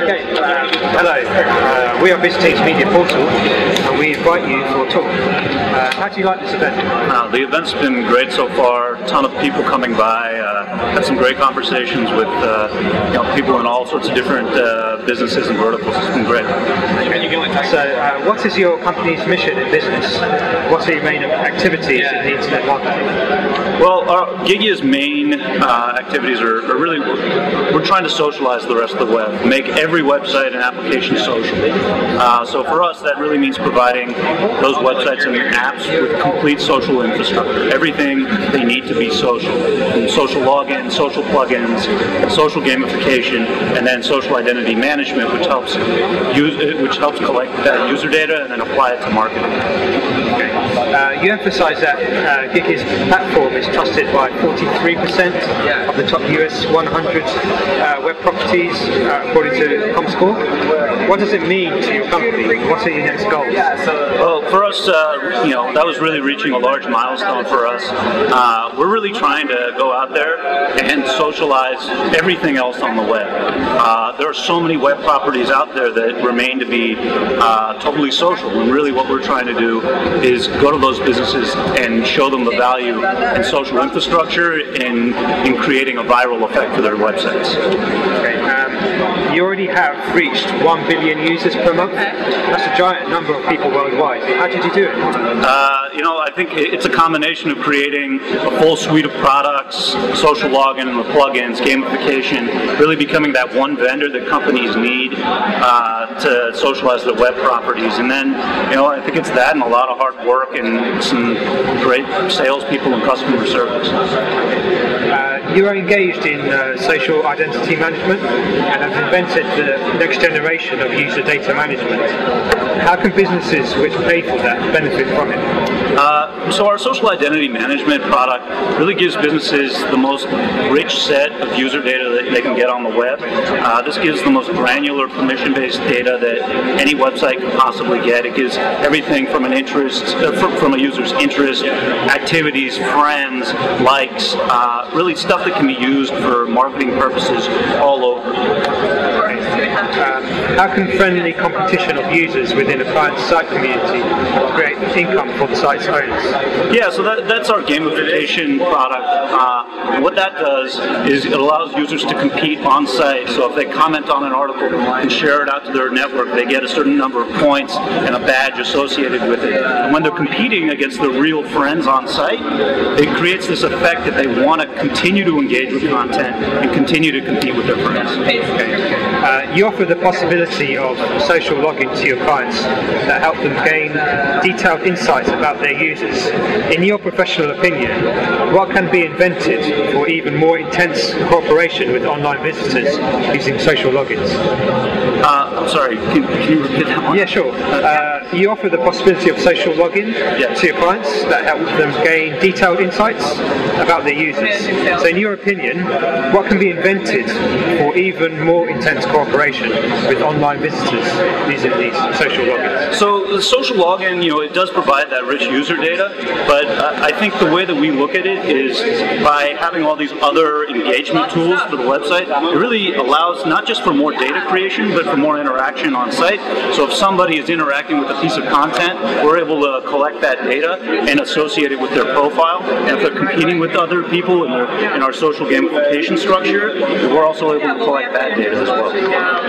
Okay, hello. We are Visitex Media Portal, and we invite you for a talk. How do you like this event? The event's been great so far. A ton of people coming by. Had some great conversations with people in all sorts of different businesses and verticals. It's been great. So, what is your company's mission in business? What are your main activities in the internet marketing? Well, Gigia's main activities are really, we're trying to socialize the rest of the web, make every website and application social. So for us, that really means providing those websites and apps with complete social infrastructure, everything they need to be social. From social login, social plugins, social gamification, and then social identity management, which helps collect that user data and then apply it to marketing. Okay. You emphasize that Gigia's platform is trusted by 43% of the top US 100 web properties, according to Comscore. What does it mean to your company? What are your next goals? Well, for us, that was really reaching a large milestone for us. We're really trying to go out there and socialize everything else on the web. There are so many web properties out there that remain to be totally social, and really what we're trying to do is go to those businesses and show them the value in social infrastructure in creating a viral effect for their websites. Okay. You already have reached 1 billion users per month. That's a giant number of people worldwide. How did you do it? I think it's a combination of creating a full suite of products, social login and the plugins, gamification, really becoming that one vendor that companies need to socialize their web properties. And then, I think it's that and a lot of hard work and some great salespeople and customer service. You are engaged in social identity management and have invented the next generation of user data management. How can businesses which pay for that benefit from it? So our social identity management product really gives businesses the most rich set of user data that they can get on the web. This gives the most granular permission-based data that any website can possibly get. It gives everything from an interest, from a user's interest, activities, friends, likes, really stuff that can be used for marketing purposes all over. How can friendly competition of users within a client's site community create income for the site's owners? Yeah, so that's our gamification product. What that does is it allows users to compete on site. So if they comment on an article and share it out to their network, they get a certain number of points and a badge associated with it. And when they're competing against their real friends on site, it creates this effect that they want to continue to engage with content and continue to compete with their friends. Okay. You offer the possibility of social login to your clients that help them gain detailed insights about their users. In your professional opinion, what can be invented for even more intense cooperation with online visitors using social logins? I'm sorry, can you repeat that one? Yeah, sure. You offer the possibility of social login to your clients that help them gain detailed insights about their users. So in your opinion, what can be invented for even more intense cooperation with online visitors using these social logins? So the social login, it does provide that rich user data, but I think the way that we look at it is by having all these other engagement tools for the website, it really allows not just for more data creation, but for more interaction on site. So if somebody is interacting with a piece of content, we're able to collect that data and associate it with their profile. And if they're competing with other people in our social gamification structure, we're also able to collect that data as well.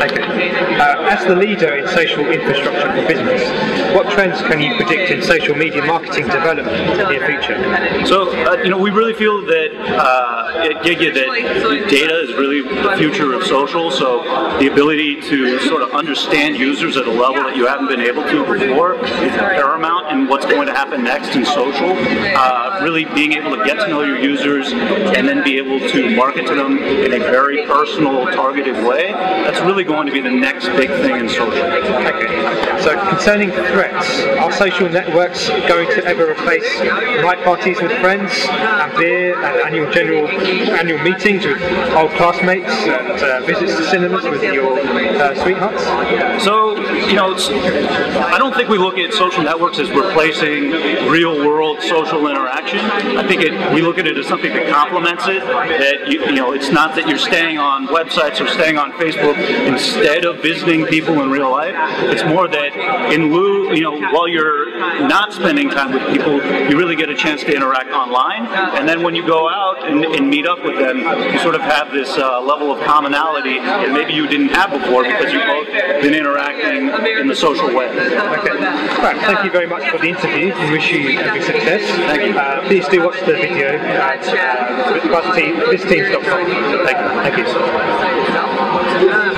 Okay. As the leader in social infrastructure for business, what trends can you predict in social media marketing development in the near future? So, we really feel that at Gigia that data is really the future of social. So the ability to sort of understand users at a level that you haven't been able to before is paramount in what's going to happen next in social. Really being able to get to know your users and then be able to market to them in a very personal, targeted way, that's really going to be the next big thing in social. Okay. So concerning threats, are social networks going to ever replace night parties with friends and beer and your general annual meetings with old classmates and visits to cinemas with your sweethearts? So, I don't think we look at social networks as replacing real-world social interaction. I think we look at it as something that complements it. That it's not that you're staying on websites or staying on Facebook instead of visiting people in real life. It's more that in lieu, while you're not spending time with people, you really get a chance to interact online. And then when you go out and meet up with them, you sort of have this level of commonality that maybe you didn't have before because you've both been interacting in the social web. Okay. Right. Thank you very much for the interview. We wish you every success. Thank you. Please do watch the video at BuzzTeams.com. Thank you. Thank you.